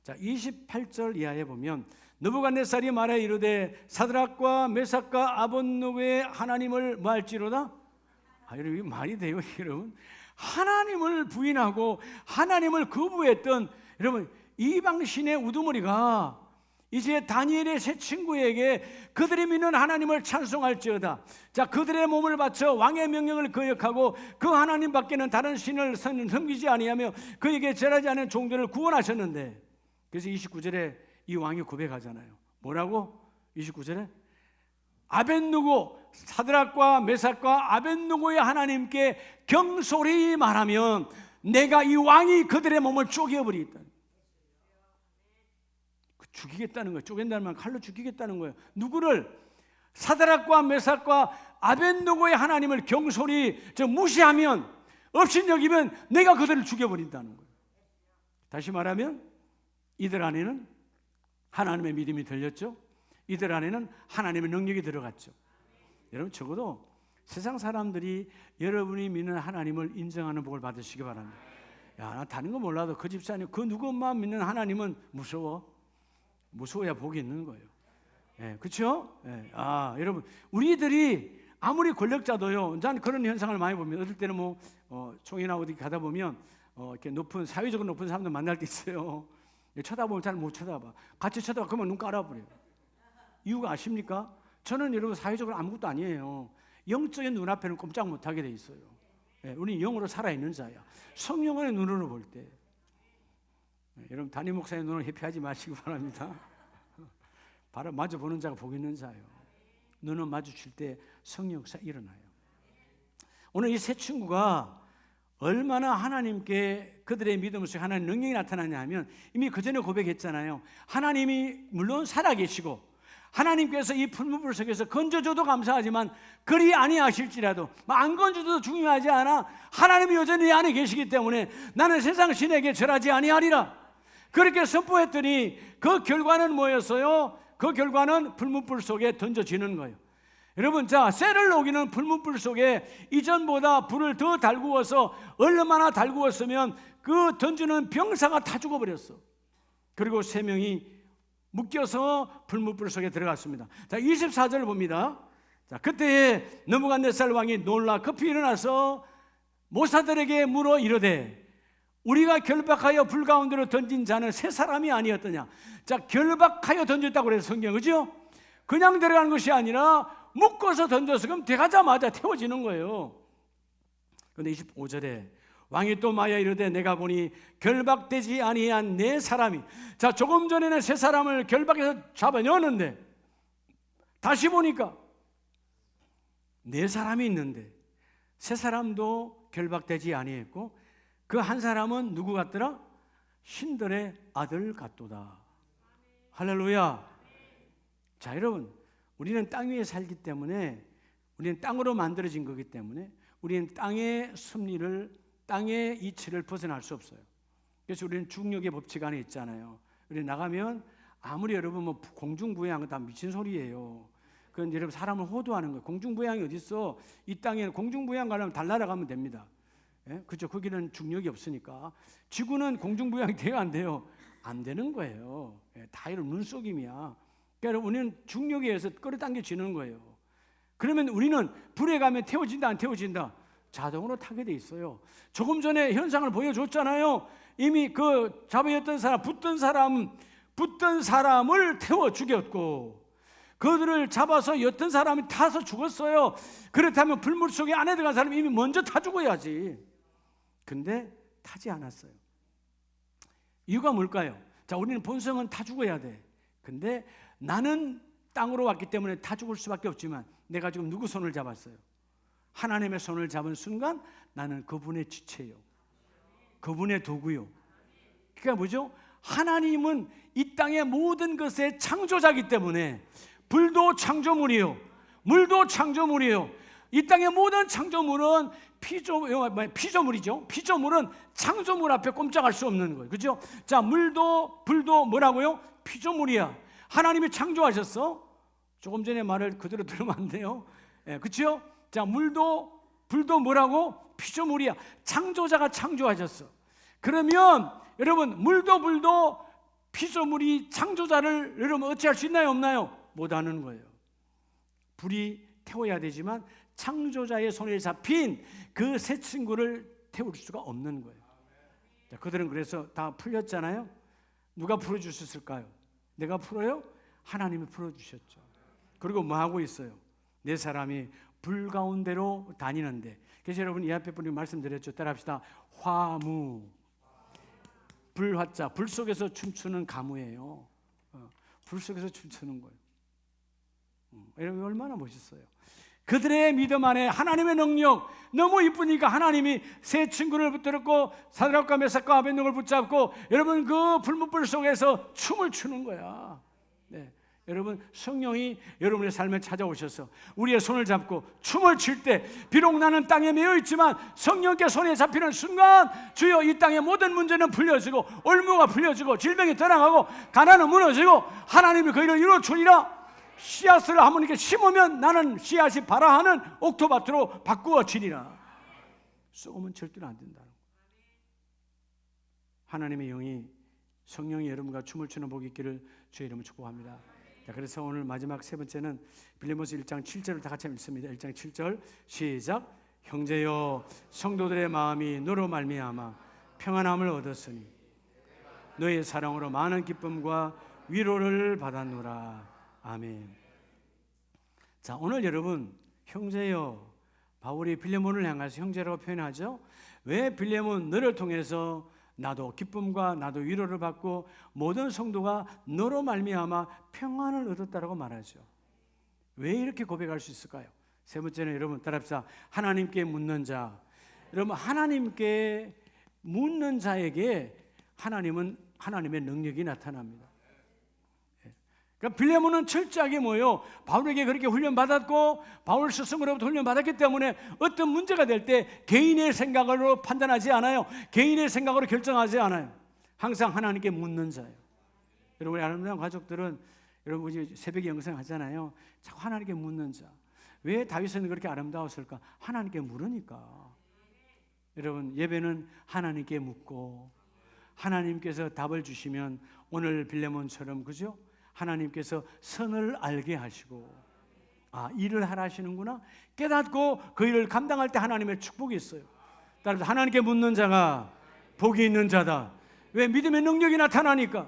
자, 28절 이하에 보면 느부갓네살이 말하여 이르되 사드락과 메삭과 아벳느고의 하나님을 뭐 할지로다? 여러분, 이게 말이 돼요, 여러분? 하나님을 부인하고 하나님을 거부했던, 여러분, 이방신의 우두머리가 이제 다니엘의 세 친구에게 그들이 믿는 하나님을 찬송할지어다. 자, 그들의 몸을 바쳐 왕의 명령을 거역하고 그 하나님 밖에는 다른 신을 섬기지 아니하며 그에게 절하지 않은 종들을 구원하셨는데, 그래서 29절에 이 왕이 고백하잖아요. 뭐라고? 29절에 아벳느고, 사드락과 메삭과 아벳느고의 하나님께 경솔히 말하면 내가 이 왕이 그들의 몸을 쪼개버리겠다. 죽이겠다는 거예요. 쪼갠다는 말, 칼로 죽이겠다는 거예요. 누구를? 사드락과 메삭과 아벳느고의 하나님을 경솔히 무시하면, 업신여기면 내가 그들을 죽여버린다는 거예요. 다시 말하면 이들 안에는 하나님의 믿음이 들렸죠. 이들 안에는 하나님의 능력이 들어갔죠. 여러분, 적어도 세상 사람들이 여러분이 믿는 하나님을 인정하는 복을 받으시기 바랍니다. 야, 나 다른 거 몰라도 그 집사님, 그 누구만 믿는 하나님은 무서워야 복이 있는 거예요. 그렇죠? 여러분, 우리들이 아무리 권력자도요, 난 그런 현상을 많이 봅니다. 어떨 때는 총이나 어디 가다 보면 이렇게 사회적으로 높은 사람들 만날 때 있어요. 쳐다보면 잘 못 쳐다봐. 같이 쳐다봐. 그러면 눈 깔아버려요. 이유가 아십니까? 저는 여러분 사회적으로 아무것도 아니에요. 영적인 눈앞에는 꼼짝 못하게 돼 있어요. 우리는 영으로 살아있는 자야. 성령의 눈으로 볼 때. 여러분 담임 목사의 눈을 회피하지 마시기 바랍니다. 바로 마주 보는 자가 복 있는 자예요. 눈을 마주칠 때 성령 역사 일어나요. 오늘 이 세 친구가 얼마나 하나님께 그들의 믿음 속에 하나님 능력이 나타나냐 하면 이미 그 전에 고백했잖아요. 하나님이 물론 살아계시고 하나님께서 이 풀무불 속에서 건져줘도 감사하지만 그리 아니하실지라도 안 건져도 중요하지 않아. 하나님이 여전히 내 안에 계시기 때문에 나는 세상 신에게 절하지 아니하리라. 그렇게 선포했더니 그 결과는 뭐였어요? 그 결과는 풀무불 속에 던져지는 거예요. 여러분, 자, 쇠를 녹이는 풀무불 속에 이전보다 불을 더 달구어서 얼마나 달구었으면 그 던지는 병사가 다 죽어버렸어. 그리고 세 명이 묶여서 풀무불 속에 들어갔습니다. 자, 24절을 봅니다. 자, 그때에 느부갓네살 왕이 놀라 급히 일어나서 모사들에게 물어 이르되 우리가 결박하여 불 가운데로 던진 자는 세 사람이 아니었더냐. 자, 결박하여 던졌다고 그래서 성경, 그죠? 그냥 들어가는 것이 아니라 묶어서 던져서 그럼 들어가자마자 태워지는 거예요. 그런데 25절에 왕이 또 마야 이르되 내가 보니 결박되지 아니한 네 사람이, 자, 조금 전에는 세 사람을 결박해서 잡아넣었는데 다시 보니까 네 사람이 있는데 세 사람도 결박되지 아니했고 그 한 사람은 누구 같더라? 신들의 아들 같도다. 할렐루야. 자, 여러분, 우리는 땅 위에 살기 때문에, 우리는 땅으로 만들어진 거기 때문에 우리는 땅의 섭리를, 땅의 이치를 벗어날 수 없어요. 그래서 우리는 중력의 법칙 안에 있잖아요. 우리 나가면 아무리 여러분 뭐 공중부양 다 미친 소리예요. 그건 여러분 사람을 호도하는 거예요. 공중부양이 어디 있어? 이 땅에는 공중부양 가려면 달 날아가면 됩니다. 예? 그렇죠. 거기는 중력이 없으니까. 지구는 공중부양이 돼요, 안 돼요? 안 되는 거예요. 예, 다 이런 눈속임이야. 그러니까 우리는 중력에 의해서 끌어당겨지는 거예요. 그러면 우리는 불에 가면 태워진다, 안 태워진다? 자동으로 타게 돼 있어요. 조금 전에 현상을 보여줬잖아요. 이미 그 잡아였던 사람, 붙던 사람을 태워 죽였고 그들을 잡아서 였던 사람이 타서 죽었어요. 그렇다면 불물 속에 안에 들어간 사람이 이미 먼저 타 죽어야지. 근데 타지 않았어요. 이유가 뭘까요? 자, 우리는 본성은 타 죽어야 돼. 근데 나는 땅으로 왔기 때문에 타 죽을 수밖에 없지만 내가 지금 누구 손을 잡았어요? 하나님의 손을 잡은 순간 나는 그분의 지체요, 그분의 도구요. 그러니까 뭐죠? 하나님은 이 땅의 모든 것의 창조자이기 때문에 불도 창조물이요, 물도 창조물이요. 이 땅의 모든 창조물은 피조물이죠. 피조물은 창조물 앞에 꼼짝할 수 없는 거예요. 그렇죠? 자, 물도 불도 뭐라고요? 피조물이야. 하나님이 창조하셨어. 조금 전에 말을 그대로 들으면 안 돼요. 예, 그렇죠? 자, 물도 불도 뭐라고? 피조물이야. 창조자가 창조하셨어. 그러면 여러분, 물도 불도 피조물이 창조자를 여러분 어찌할 수 있나요, 없나요? 못하는 거예요. 불이 태워야 되지만 창조자의 손에 잡힌 그 세 친구를 태울 수가 없는 거예요. 자, 그들은 그래서 다 풀렸잖아요. 누가 풀어주셨을까요? 내가 풀어요? 하나님이 풀어주셨죠. 그리고 뭐 하고 있어요? 네 사람이 불 가운데로 다니는데, 그래서 여러분 이 앞에 분이 말씀드렸죠. 따라합시다. 화무. 불화자, 불 속에서 춤추는 가무예요. 불 속에서 춤추는 거예요. 여러분 얼마나 멋있어요. 그들의 믿음 안에 하나님의 능력, 너무 이쁘니까 하나님이 세 친구를 붙들었고 사드락과 메삭과 아벳느고를 붙잡고 여러분 그 불문불 속에서 춤을 추는 거야. 네. 여러분 성령이 여러분의 삶에 찾아오셔서 우리의 손을 잡고 춤을 출 때 비록 나는 땅에 매여 있지만 성령께 손에 잡히는 순간 주여 이 땅의 모든 문제는 풀려지고 올무가 풀려지고 질병이 떠나가고 가난은 무너지고 하나님이 그 일을 이루어주리라. 씨앗을 하나님께 심으면 나는 씨앗이 발아하는 옥토밭으로 바꾸어지리라. 썩으면 절대로 안 된다. 하나님의 영이 성령이 여러분과 춤을 추는 복이 있기를 주의 이름으로 축복합니다. 자, 그래서 오늘 마지막 세 번째는 빌립보서 1장 7절을 다 같이 읽습니다. 1장 7절 시작. 형제여 성도들의 마음이 너로 말미암아 평안함을 얻었으니 너의 사랑으로 많은 기쁨과 위로를 받았노라. 아멘. 자, 오늘 여러분, 형제여, 바울이 빌레몬을 향해서 형제라고 표현하죠. 왜 빌레몬 너를 통해서 나도 기쁨과 나도 위로를 받고 모든 성도가 너로 말미암아 평안을 얻었다라고 말하죠. 왜 이렇게 고백할 수 있을까요? 세 번째는 여러분 따라합시다. 하나님께 묻는 자. 여러분, 하나님께 묻는 자에게 하나님은 하나님의 능력이 나타납니다. 그러니까 빌레몬은 철저하게 뭐예요? 바울에게 그렇게 훈련받았고 바울 스승으로부터 훈련받았기 때문에 어떤 문제가 될 때 개인의 생각으로 판단하지 않아요. 개인의 생각으로 결정하지 않아요. 항상 하나님께 묻는 자예요. 여러분, 아름다운 가족들은 여러분 새벽에 영상하잖아요. 자꾸 하나님께 묻는 자. 왜 다윗은 그렇게 아름다웠을까? 하나님께 물으니까. 여러분, 예배는 하나님께 묻고 하나님께서 답을 주시면 오늘 빌레몬처럼, 그죠? 하나님께서 선을 알게 하시고, 아, 일을 하라 하시는구나 깨닫고 그 일을 감당할 때 하나님의 축복이 있어요. 따라서 하나님께 묻는 자가 복이 있는 자다. 왜? 믿음의 능력이 나타나니까.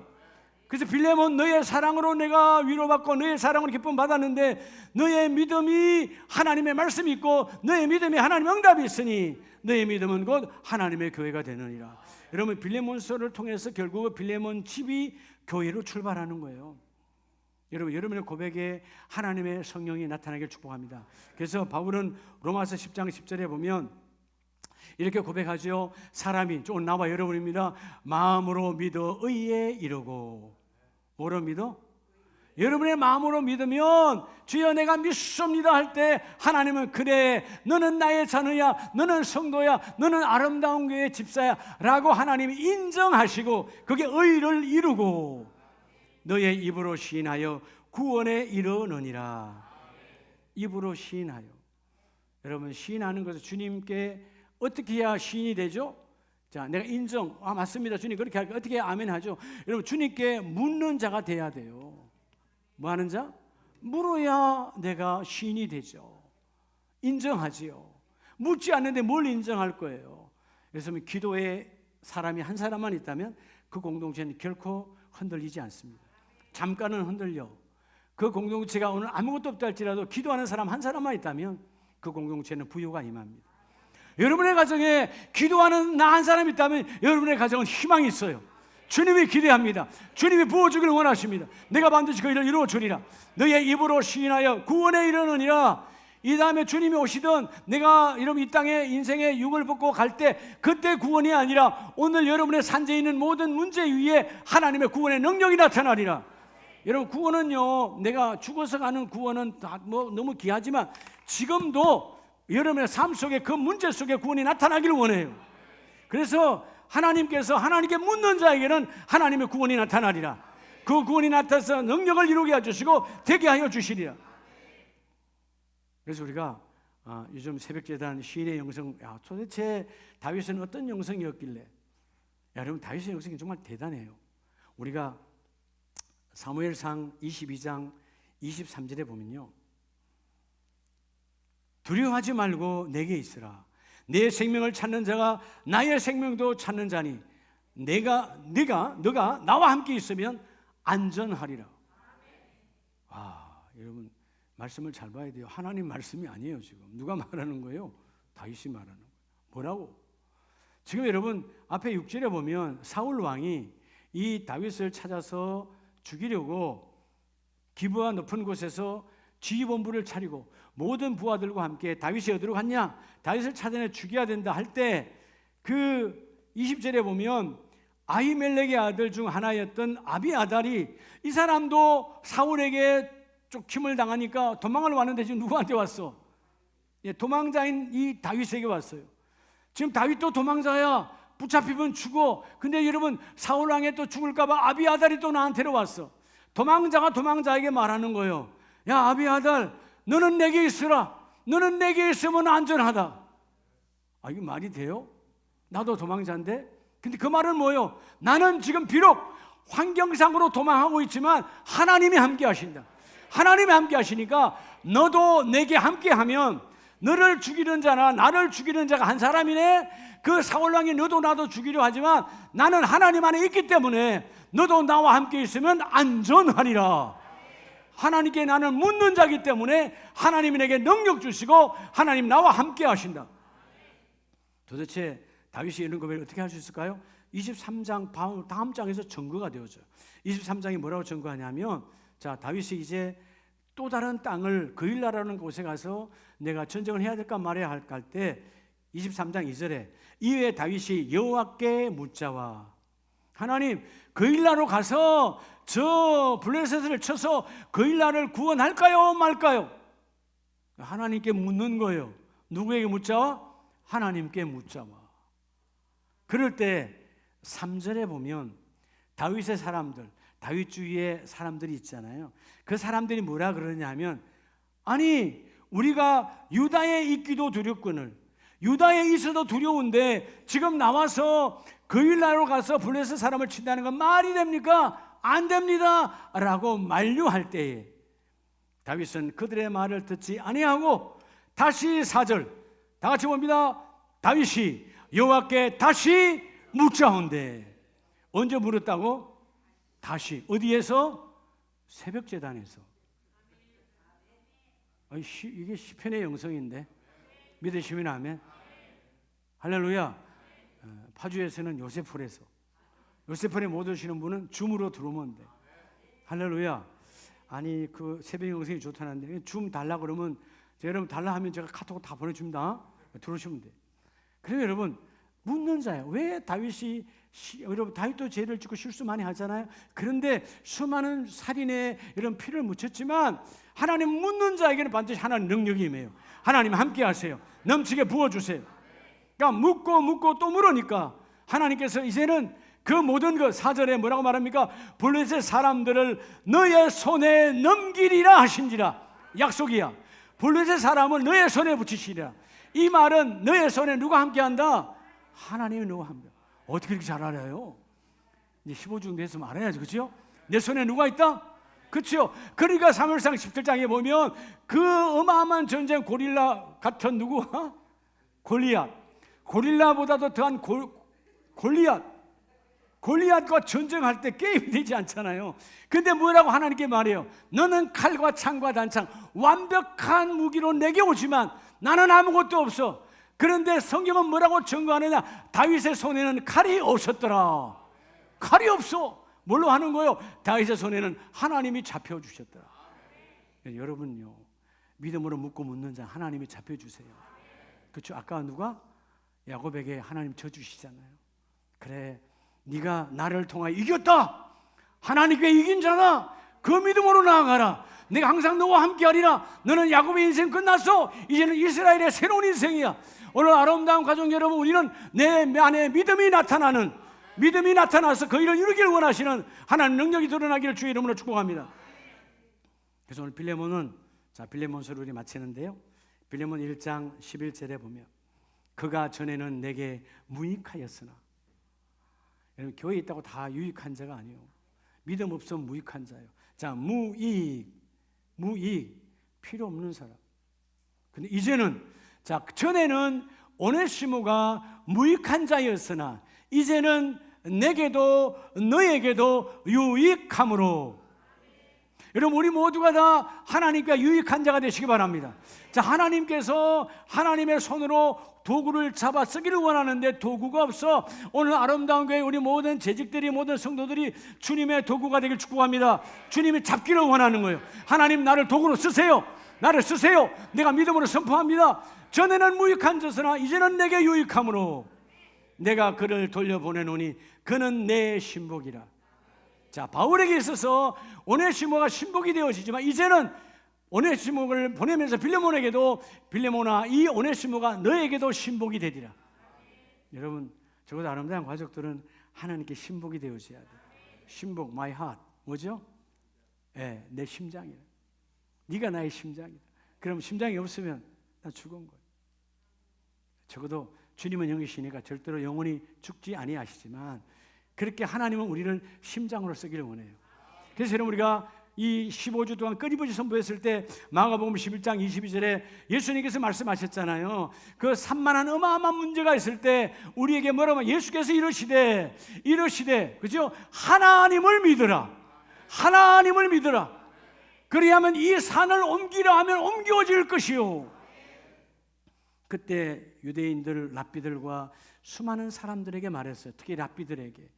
그래서 빌레몬, 너의 사랑으로 내가 위로받고 너의 사랑으로 기쁨 받았는데 너의 믿음이 하나님의 말씀이 있고 너의 믿음이 하나님의 응답이 있으니 너의 믿음은 곧 하나님의 교회가 되느니라. 여러분, 빌레몬서를 통해서 결국 빌레몬 집이 교회로 출발하는 거예요. 여러분, 여러분의 고백에 하나님의 성령이 나타나길 축복합니다. 그래서 바울은 로마서 10장 10절에 보면 이렇게 고백하죠. 사람이, 오늘 나와 여러분입니다. 마음으로 믿어 의에 이르고. 뭐로 믿어? 여러분의 마음으로 믿으면 주여 내가 믿습니다 할 때 하나님은 그래, 너는 나의 자녀야, 너는 성도야, 너는 아름다운 교회의 집사야 라고 하나님이 인정하시고 그게 의를 이루고 너의 입으로 시인하여 구원에 이르느니라. 입으로 시인하여. 여러분, 시인하는 것은 주님께 어떻게 해야 시인이 되죠? 자, 내가 인정, 아 맞습니다 주님 그렇게 할까? 어떻게 해야 아멘 하죠? 여러분, 주님께 묻는 자가 돼야 돼요. 뭐 하는 자? 물어야 내가 시인이 되죠. 인정하지요. 묻지 않는데 뭘 인정할 거예요? 그래서 기도에 사람이 한 사람만 있다면 그 공동체는 결코 흔들리지 않습니다. 잠깐은 흔들려. 그 공동체가 오늘 아무것도 없다 할지라도 기도하는 사람 한 사람만 있다면 그 공동체는 부요가 임합니다. 여러분의 가정에 기도하는 나 한 사람 있다면 여러분의 가정은 희망이 있어요. 주님이 기대합니다. 주님이 부어주기를 원하십니다. 내가 반드시 그 일을 이루어주리라. 너의 입으로 시인하여 구원에 이르느니라. 이 다음에 주님이 오시던 내가 여러분 이 땅에 인생의 육을 벗고 갈 때 그때 구원이 아니라 오늘 여러분의 산재에 있는 모든 문제 위에 하나님의 구원의 능력이 나타나리라. 여러분, 구원은요, 내가 죽어서 가는 구원은 다 뭐 너무 귀하지만 지금도 여러분의 삶 속에 그 문제 속에 구원이 나타나기를 원해요. 그래서 하나님께서 하나님께 묻는 자에게는 하나님의 구원이 나타나리라. 그 구원이 나타나서 능력을 이루게 해주시고 되게 하여 주시리라. 그래서 우리가 요즘 새벽재단 시인의 영성, 도대체 다윗은 어떤 영성이었길래, 여러분 다윗의 영성이 정말 대단해요. 우리가 사무엘상 22장 23절에 보면요, 두려워하지 말고 내게 있으라. 내 생명을 찾는 자가 나의 생명도 찾는 자니 너가 나와 함께 있으면 안전하리라. 여러분 말씀을 잘 봐야 돼요. 하나님 말씀이 아니에요. 지금 누가 말하는 거예요? 다윗이 말하는 거예요. 뭐라고? 지금 여러분 앞에 6절에 보면 사울 왕이 이 다윗을 찾아서 죽이려고 기브아 높은 곳에서 지휘본부를 차리고 모든 부하들과 함께 다윗이 어디로 갔냐? 다윗을 찾아내 죽여야 된다 할 때 그 20절에 보면 아히멜렉의 아들 중 하나였던 아비아달이, 이 사람도 사울에게 쫓김을 당하니까 도망을 왔는데 지금 누구한테 왔어? 도망자인 이 다윗에게 왔어요. 지금 다윗도 도망자야. 붙잡히면 죽어. 근데 여러분 사울 왕에 또 죽을까 봐 아비아달이 또 나한테로 왔어. 도망자가 도망자에게 말하는 거예요. 야 아비아달, 너는 내게 있으라. 너는 내게 있으면 안전하다. 이게 말이 돼요? 나도 도망자인데? 근데 그 말은 뭐예요? 나는 지금 비록 환경상으로 도망하고 있지만 하나님이 함께 하신다. 하나님이 함께 하시니까 너도 내게 함께 하면 너를 죽이는 자나 나를 죽이는 자가 한 사람이네. 그 사울왕이 너도 나도 죽이려 하지만 나는 하나님 안에 있기 때문에 너도 나와 함께 있으면 안전하리라. 하나님께 나는 묻는 자이기 때문에 하나님이 내게 능력 주시고 하나님 나와 함께 하신다. 도대체 다윗이 이런 고백을 어떻게 할 수 있을까요? 23장 다음 장에서 증거가 되어져요. 23장이 뭐라고 증거하냐면, 자, 다윗이 이제 또 다른 땅을 그일라라는 곳에 가서 내가 전쟁을 해야 될까 말해야 할까 할 때 23장 2절에 이에 다윗이 여호와께 묻자와, 하나님 그일라로 가서 저 블레셋을 쳐서 그일라를 구원할까요 말까요? 하나님께 묻는 거예요. 누구에게 묻자와? 하나님께 묻자와. 그럴 때 3절에 보면 다윗의 사람들, 다윗 주위의 사람들이 있잖아요. 그 사람들이 뭐라 그러냐면, 아니 우리가 유다에 있기도 두렵거늘 유다에 있어도 두려운데 지금 나와서 그일라로 가서 블레셋 사람을 친다는 건 말이 됩니까? 안 됩니다 라고 만류할 때에 다윗은 그들의 말을 듣지 아니하고 다시 4절 다 같이 봅니다. 다윗이 여호와께 다시 묻자온대. 언제 물었다고? 다시. 어디에서? 새벽 제단에서. 이게 시편의 영성인데 믿으시면 아멘. 할렐루야. 파주에서는 요셉홀에서, 요셉홀에 못 오시는 분은 줌으로 들어오면 돼. 할렐루야. 아니 그 새벽 영성이 좋다는데 줌 달라 그러면 여러분 달라 하면 제가 카톡 다 보내줍니다. 들어오시면 돼. 그래서 여러분 묻는 자예요. 왜 다윗이 여러분 다윗도 죄를 짓고 실수 많이 하잖아요. 그런데 수많은 살인에 이런 피를 묻혔지만 하나님 묻는 자에게는 반드시 하나님 능력이 임해요. 하나님 함께 하세요. 넘치게 부어주세요. 그러니까 묻고 또 물으니까 하나님께서 이제는 그 모든 것 4절에 뭐라고 말합니까? 블레셋 사람들을 너의 손에 넘기리라 하신지라. 약속이야. 블레셋 사람을 너의 손에 붙이시리라. 이 말은 너의 손에 누가 함께한다? 하나님이 누가 함께. 어떻게 이렇게 잘 알아요? 이제 15중 돼서 알아야지, 그렇죠? 내 손에 누가 있다? 그렇죠? 그러니까 사무엘상 17장에 보면 그 어마어마한 전쟁 고릴라 같은 누구? 골리앗. 고릴라보다도 더한 골리앗과 전쟁할 때 게임이 되지 않잖아요. 근데 뭐라고 하나님께 말해요? 너는 칼과 창과 단창 완벽한 무기로 내게 오지만 나는 아무것도 없어. 그런데 성경은 뭐라고 증거하느냐? 다윗의 손에는 칼이 없었더라. 칼이 없어. 뭘로 하는 거예요? 다윗의 손에는 하나님이 잡혀주셨더라. 여러분요, 믿음으로 묻고 묻는 자 하나님이 잡혀주세요. 그렇죠? 아까 누가? 야곱에게 하나님 져주시잖아요. 그래, 네가 나를 통하여 이겼다. 하나님께 이긴 자다. 그 믿음으로 나아가라. 내가 항상 너와 함께하리라. 너는 야곱의 인생 끝났어. 이제는 이스라엘의 새로운 인생이야. 오늘 아름다운 가족 여러분, 우리는 내 안에 믿음이 나타나서 그 일을 이루길 원하시는 하나님 능력이 드러나기를 주의 이름으로 축복합니다. 그래서 오늘 빌레몬은, 자, 빌레몬서를 우리 마치는데요, 빌레몬 1장 11절에 보면 그가 전에는 내게 무익하였으나, 여러분 교회에 있다고 다 유익한 자가 아니에요. 믿음 없으면 무익한 자예요. 자, 무익 필요 없는 사람. 근데 이제는, 자, 전에는 오네시모가 무익한 자였으나 이제는 내게도 너에게도 유익함으로. 여러분 우리 모두가 다 하나님께 유익한 자가 되시기 바랍니다. 자, 하나님께서 하나님의 손으로 도구를 잡아 쓰기를 원하는데 도구가 없어. 오늘 아름다운 교회 우리 모든 재직들이, 모든 성도들이 주님의 도구가 되길 축복합니다. 주님이 잡기를 원하는 거예요. 하나님 나를 도구로 쓰세요. 나를 쓰세요. 내가 믿음으로 선포합니다. 전에는 무익한 자으나 이제는 내게 유익함으로 내가 그를 돌려보내노니 그는 내 신복이라. 자, 바울에게 있어서 오네시모가 신복이 되어지지만 이제는 오네시모를 보내면서 빌레몬에게도 빌레몬아, 이 오네시모가 너에게도 신복이 되리라. 여러분 적어도 아름다운 가족들은 하나님께 신복이 되어져야 돼. 신복, my heart. 뭐죠? 내 심장이라. 네가 나의 심장이다. 그럼 심장이 없으면 나 죽은 거예요. 적어도 주님은 영이시니까 절대로 영원히 죽지 아니하시지만 그렇게 하나님은 우리를 심장으로 쓰기를 원해요. 그래서 여러분 우리가 이 15주 동안 끊임없이 선포했을 때 마가복음 11장 22절에 예수님께서 말씀하셨잖아요. 그 산만한 어마어마한 문제가 있을 때 우리에게 뭐라고 예수께서 이러시되 그죠? 하나님을 믿으라. 하나님을 믿으라. 그리하면 이 산을 옮기라 하면 옮겨질 것이요. 그때 유대인들 랍비들과 수많은 사람들에게 말했어요. 특히 랍비들에게.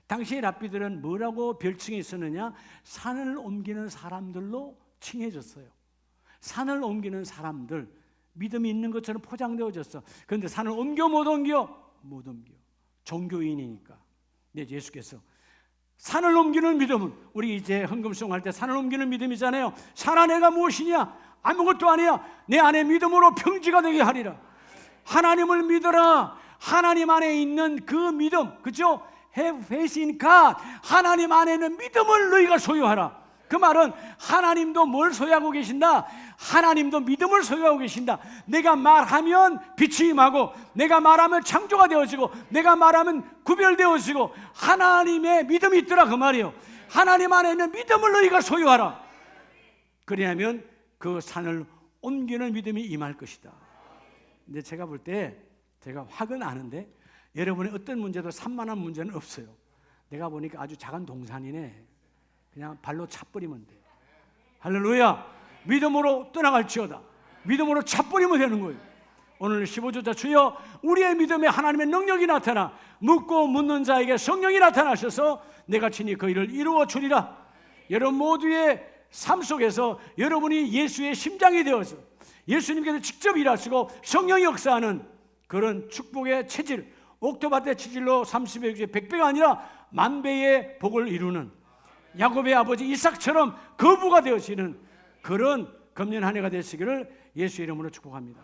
당시의 랍비들은 뭐라고 별칭이 있었느냐? 산을 옮기는 사람들로 칭해졌어요. 산을 옮기는 사람들, 믿음이 있는 것처럼 포장되어졌어. 그런데 산을 옮겨 못 옮겨? 못 옮겨. 종교인이니까. 네, 예수께서 산을 옮기는 믿음은, 우리 이제 헌금송할 때 산을 옮기는 믿음이잖아요. 산 안에가 무엇이냐? 아무것도 아니야. 내 안에 믿음으로 평지가 되게 하리라. 하나님을 믿어라. 하나님 안에 있는 그 믿음, 그죠? Have faith in God. 하나님 안에 있는 믿음을 너희가 소유하라. 그 말은 하나님도 뭘 소유하고 계신다? 하나님도 믿음을 소유하고 계신다. 내가 말하면 빛이 임하고, 내가 말하면 창조가 되어지고, 내가 말하면 구별되어지고, 하나님의 믿음이 있더라 그 말이에요. 하나님 안에 있는 믿음을 너희가 소유하라. 그래야면 그 산을 옮기는 믿음이 임할 것이다. 근데 제가 볼 때, 제가 확은 아는데 여러분의 어떤 문제도 산만한 문제는 없어요. 내가 보니까 아주 작은 동산이네. 그냥 발로 차버리면 돼. 할렐루야. 믿음으로 떠나갈지어다. 믿음으로 차버리면 되는 거예요. 오늘 15주자 주여, 우리의 믿음에 하나님의 능력이 나타나 묻고 묻는 자에게 성령이 나타나셔서 내가 친히 그 일을 이루어 주리라. 여러분 모두의 삶 속에서 여러분이 예수의 심장이 되어서 예수님께서 직접 일하시고 성령이 역사하는 그런 축복의 체질, 옥토밭의 체질로 30배, 100배가 아니라 만배의 복을 이루는 야곱의 아버지 이삭처럼 거부가 되어지는 그런 금년 한 해가 되시기를 예수 이름으로 축복합니다.